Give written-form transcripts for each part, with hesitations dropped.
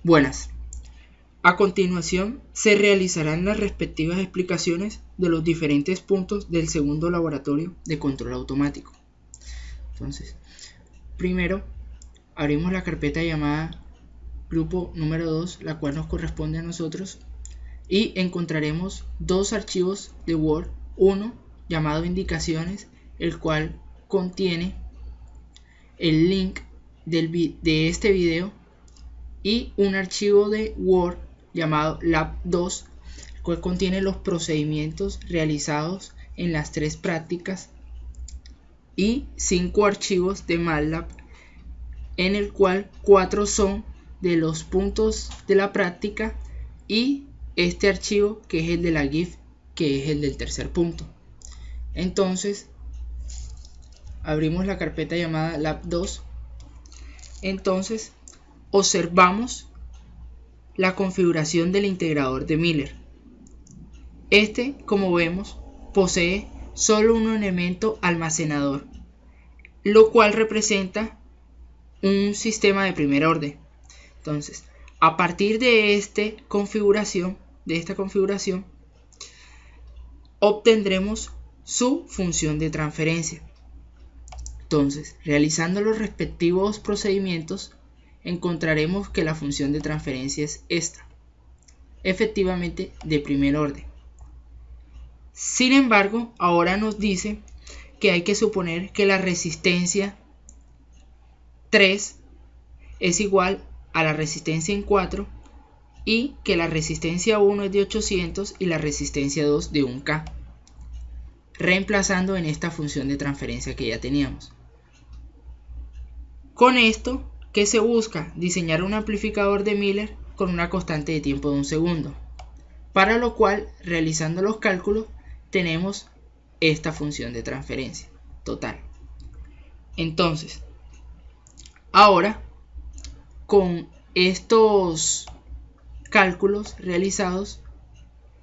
Buenas. A continuación se realizarán las respectivas explicaciones de los diferentes puntos del segundo laboratorio de control automático. Entonces, primero abrimos la carpeta llamada grupo número 2, la cual nos corresponde a nosotros, y encontraremos dos archivos de Word, uno llamado indicaciones, el cual contiene el link de este video, y un archivo de Word llamado lab2, el cual contiene los procedimientos realizados en las 3 prácticas, y 5 archivos de MATLAB, en el cual 4 son de los puntos de la práctica y este archivo que es el de la GIF, que es el del tercer punto. Entonces abrimos la carpeta llamada lab2. Entonces observamos la configuración del integrador de Miller. Este, como vemos, posee solo un elemento almacenador, lo cual representa un sistema de primer orden. Entonces, a partir de esta configuración, obtendremos su función de transferencia. Entonces, realizando los respectivos procedimientos, encontraremos que la función de transferencia es esta, efectivamente de primer orden. Sin embargo, ahora nos dice que hay que suponer que la resistencia 3 es igual a la resistencia en 4 y que la resistencia 1 es de 800 y la resistencia 2 de 1K, reemplazando en esta función de transferencia que ya teníamos. Con esto, ¿qué se busca? Diseñar un amplificador de Miller con una constante de tiempo de 1 segundo, para lo cual, realizando los cálculos, tenemos esta función de transferencia total. Entonces, ahora, con estos cálculos realizados,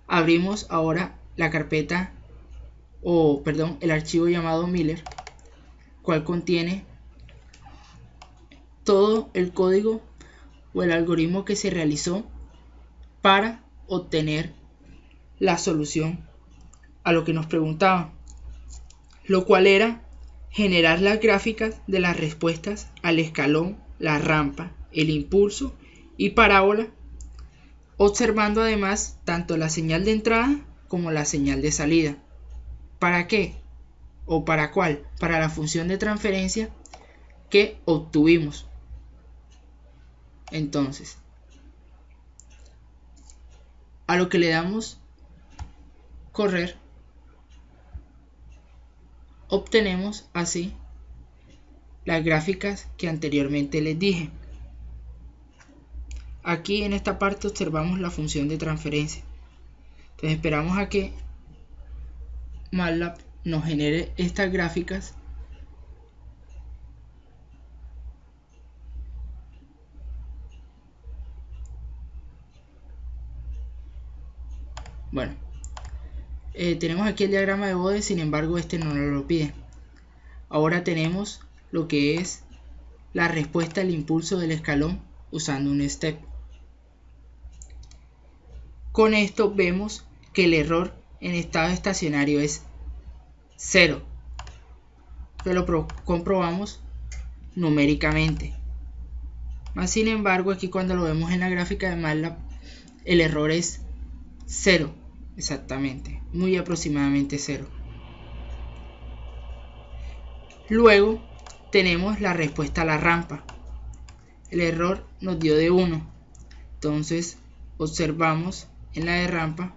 abrimos ahora la carpeta, el archivo llamado Miller, cual contiene todo el código o el algoritmo que se realizó para obtener la solución a lo que nos preguntaba, lo cual era generar las gráficas de las respuestas al escalón, la rampa, el impulso y parábola, observando además tanto la señal de entrada como la señal de salida. ¿Para qué? ¿O para cuál? Para la función de transferencia que obtuvimos. Entonces, a lo que le damos correr, obtenemos así las gráficas que anteriormente les dije. Aquí en esta parte observamos la función de transferencia. Entonces esperamos a que MATLAB nos genere estas gráficas. Bueno, tenemos aquí el diagrama de Bode, sin embargo este no nos lo pide. Ahora tenemos lo que es la respuesta al impulso del escalón usando un step. Con esto vemos que el error en estado estacionario es 0. Que lo comprobamos numéricamente. Más sin embargo, aquí cuando lo vemos en la gráfica de MATLAB, el error es 0. Exactamente, muy aproximadamente 0. Luego tenemos la respuesta a la rampa. El error nos dio de 1. Entonces observamos en la de rampa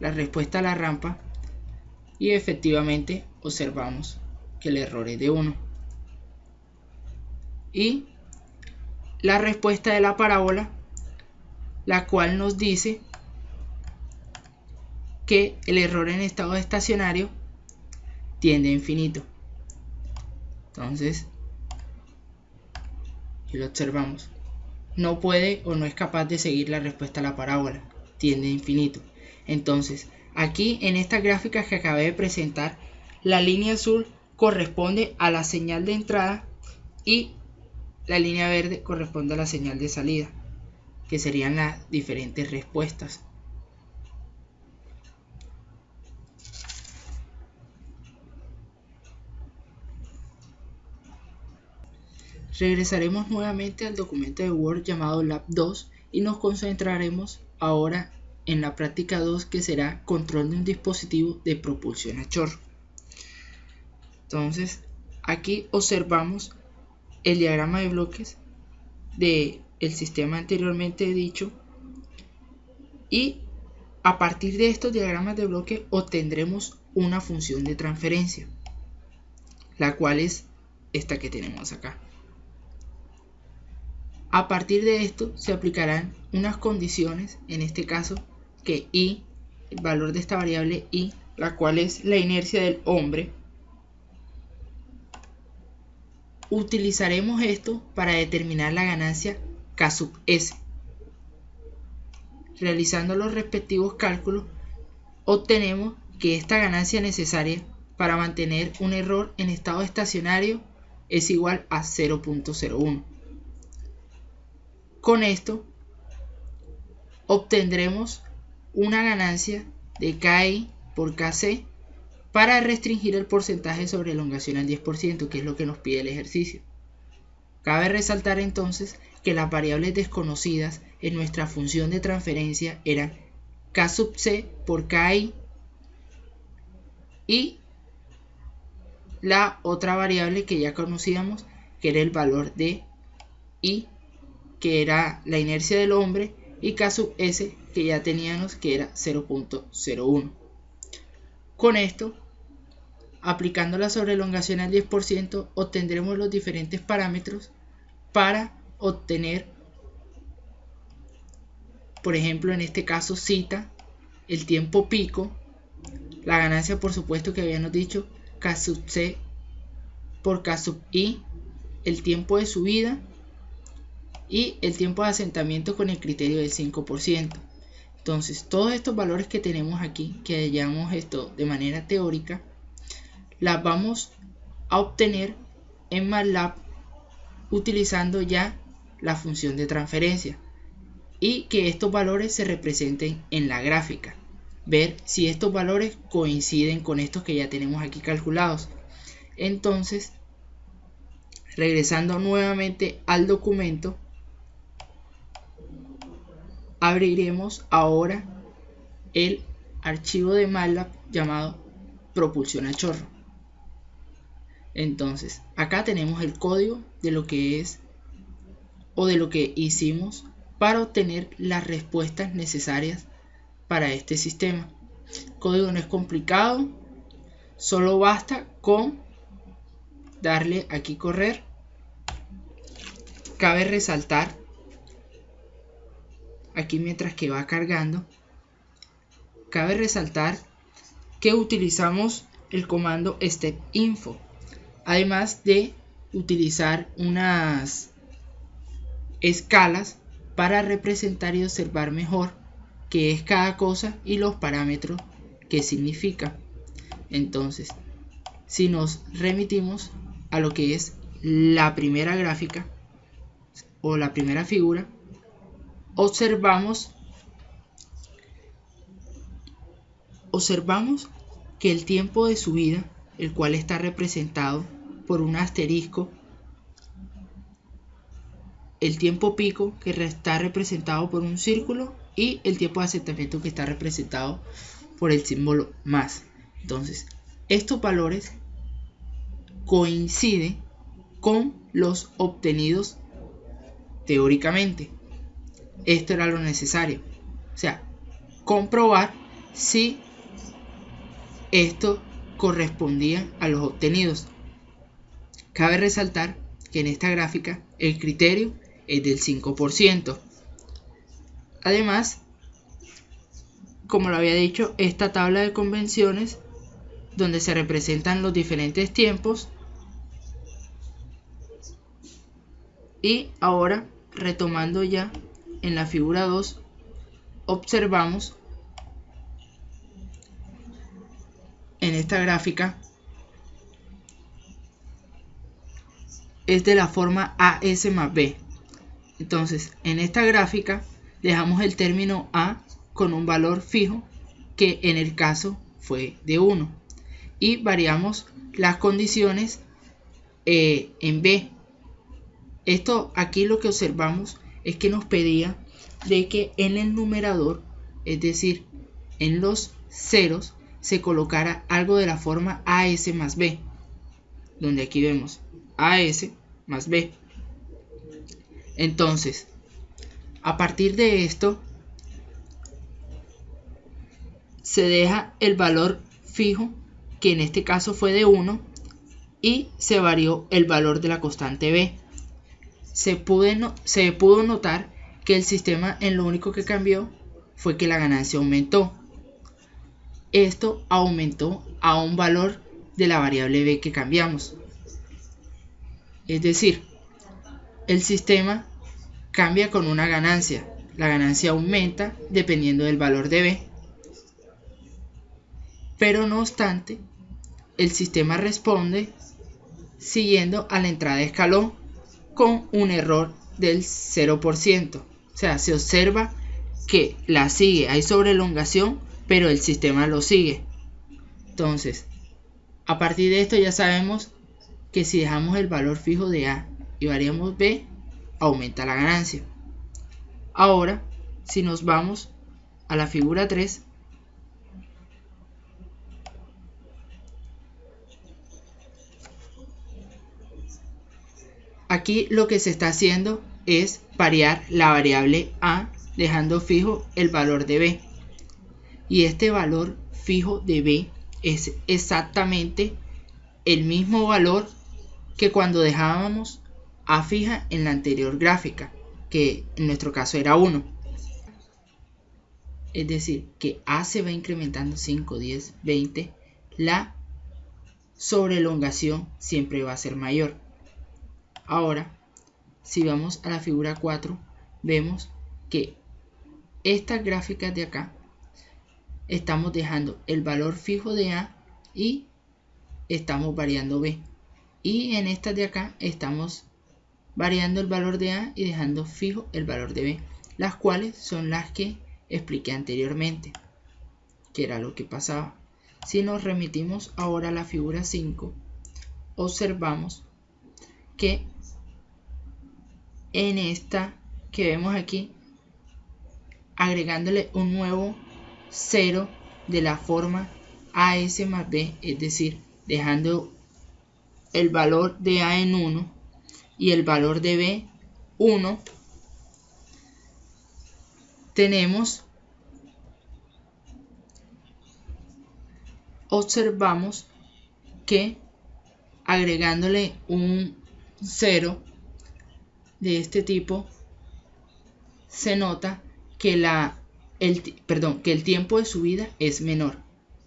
la respuesta a la rampa y efectivamente observamos que el error es de 1. Y la respuesta de la parábola, la cual nos dice que el error en estado estacionario tiende a infinito. Entonces, aquí lo observamos. No puede o no es capaz de seguir la respuesta a la parábola. Tiende a infinito. Entonces, aquí en esta gráfica que acabé de presentar, la línea azul corresponde a la señal de entrada y la línea verde corresponde a la señal de salida, que serían las diferentes respuestas. Regresaremos nuevamente al documento de Word llamado Lab 2 y nos concentraremos ahora en la práctica 2, que será control de un dispositivo de propulsión a chorro. Entonces, aquí observamos el diagrama de bloques del sistema anteriormente dicho, y a partir de estos diagramas de bloques obtendremos una función de transferencia, la cual es esta que tenemos acá. A partir de esto se aplicarán unas condiciones, en este caso que I, el valor de esta variable I, la cual es la inercia del hombre. Utilizaremos esto para determinar la ganancia K sub S. Realizando los respectivos cálculos, obtenemos que esta ganancia necesaria para mantener un error en estado estacionario es igual a 0.01. Con esto obtendremos una ganancia de KI por KC para restringir el porcentaje sobre elongación al 10%, que es lo que nos pide el ejercicio. Cabe resaltar entonces que las variables desconocidas en nuestra función de transferencia eran K sub C por KI y la otra variable que ya conocíamos, que era el valor de I, que era la inercia del hombre, y K sub S, que ya teníamos, que era 0.01. Con esto, aplicando la sobreelongación al 10%, obtendremos los diferentes parámetros para obtener, por ejemplo, en este caso zeta, el tiempo pico, la ganancia por supuesto que habíamos dicho, K sub C por K sub I, el tiempo de subida y el tiempo de asentamiento con el criterio del 5%. Entonces, todos estos valores que tenemos aquí, que hallamos esto de manera teórica, las vamos a obtener en MATLAB utilizando ya la función de transferencia, y que estos valores se representen en la gráfica. Ver si estos valores coinciden con estos que ya tenemos aquí calculados. Entonces, regresando nuevamente al documento, abriremos ahora el archivo de MATLAB llamado propulsión a chorro. Entonces, acá tenemos el código de lo que es o de lo que hicimos para obtener las respuestas necesarias para este sistema. El código no es complicado, solo basta con darle aquí correr. Cabe resaltar aquí, mientras que va cargando, cabe resaltar que utilizamos el comando step-info, además de utilizar unas escalas para representar y observar mejor qué es cada cosa y los parámetros que significa. Entonces, si nos remitimos a lo que es la primera gráfica o la primera figura, observamos que el tiempo de subida, el cual está representado por un asterisco, el tiempo pico, que está representado por un círculo, y el tiempo de asentamiento, que está representado por el símbolo más. Entonces, estos valores coinciden con los obtenidos teóricamente. Esto era lo necesario, o sea, comprobar si esto correspondía a los obtenidos. Cabe resaltar que en esta gráfica el criterio es del 5%. Además, como lo había dicho, esta tabla de convenciones donde se representan los diferentes tiempos. Y ahora, retomando ya en la figura 2, observamos en esta gráfica es de la forma AS más B. Entonces, en esta gráfica dejamos el término A con un valor fijo, que en el caso fue de 1, y variamos las condiciones en B. Esto aquí lo que observamos es que nos pedía de que en el numerador, es decir, en los ceros, se colocara algo de la forma AS más B, donde aquí vemos AS más B. Entonces, a partir de esto, se deja el valor fijo, que en este caso fue de 1, y se varió el valor de la constante B. Se pudo notar que el sistema en lo único que cambió fue que la ganancia aumentó. Esto aumentó a un valor de la variable B que cambiamos. Es decir, el sistema cambia con una ganancia. La ganancia aumenta dependiendo del valor de B. Pero no obstante, el sistema responde siguiendo a la entrada de escalón con un error del 0%. O sea, se observa que la sigue, hay sobrelongación, pero el sistema lo sigue. Entonces, a partir de esto ya sabemos que si dejamos el valor fijo de A y variamos B, aumenta la ganancia. Ahora, si nos vamos a la figura 3, aquí lo que se está haciendo es variar la variable A dejando fijo el valor de B. Y este valor fijo de B es exactamente el mismo valor que cuando dejábamos A fija en la anterior gráfica, que en nuestro caso era 1. Es decir, que A se va incrementando 5, 10, 20, la sobrelongación siempre va a ser mayor. Ahora, si vamos a la figura 4, vemos que estas gráficas de acá estamos dejando el valor fijo de A y estamos variando B. Y en estas de acá estamos variando el valor de A y dejando fijo el valor de B, las cuales son las que expliqué anteriormente, que era lo que pasaba. Si nos remitimos ahora a la figura 5, observamos que en esta que vemos aquí, agregándole un nuevo 0 de la forma AS más B, es decir, dejando el valor de A en 1 y el valor de B 1, observamos que agregándole un 0 de este tipo, se nota que el tiempo de subida es menor,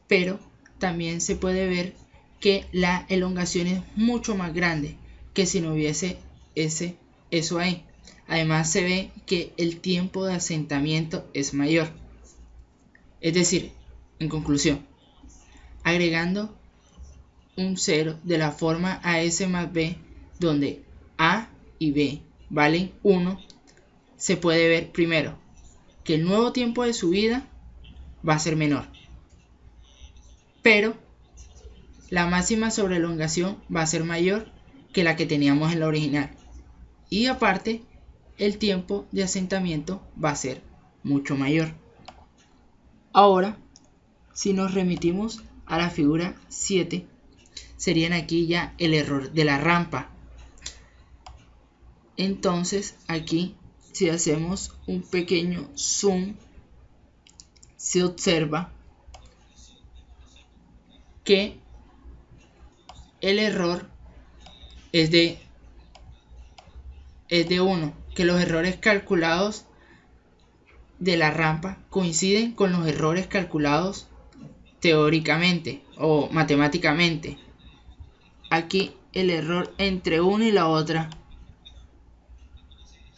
pero también se puede ver que la elongación es mucho más grande que si no hubiese eso ahí. Además se ve que el tiempo de asentamiento es mayor. Es decir, en conclusión, agregando un 0 de la forma AS más B, donde A y B valen 1, se puede ver primero que el nuevo tiempo de subida va a ser menor, pero la máxima sobrelongación va a ser mayor que la que teníamos en la original, y aparte el tiempo de asentamiento va a ser mucho mayor. Ahora, si nos remitimos a la figura 7, serían aquí ya el error de la rampa. Entonces aquí, si hacemos un pequeño zoom, se observa que el error es de 1, que los errores calculados de la rampa coinciden con los errores calculados teóricamente o matemáticamente. Aquí el error entre una y la otra,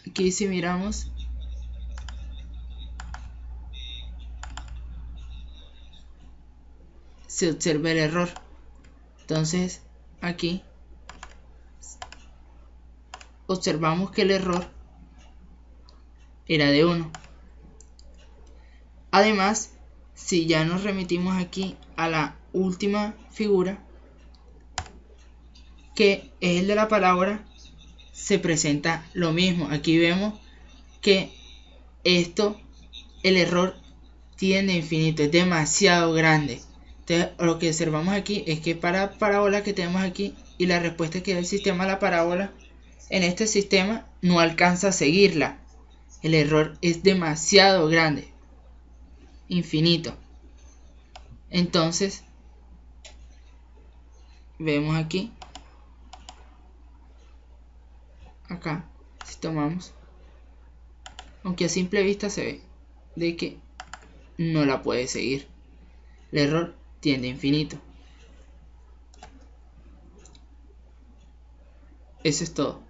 aquí si miramos, se observa el error. Entonces aquí observamos que el error era de 1. Además, si ya nos remitimos aquí a la última figura, que es el de la parábola, se presenta lo mismo. Aquí vemos que el error tiende a infinito, es demasiado grande. Entonces, lo que observamos aquí es que para parábola que tenemos aquí y la respuesta que da el sistema a la parábola, en este sistema no alcanza a seguirla. El error es demasiado grande, infinito. Entonces, vemos aquí, acá, si tomamos, aunque a simple vista se ve de que no la puede seguir. El error tiende a infinito. Eso es todo.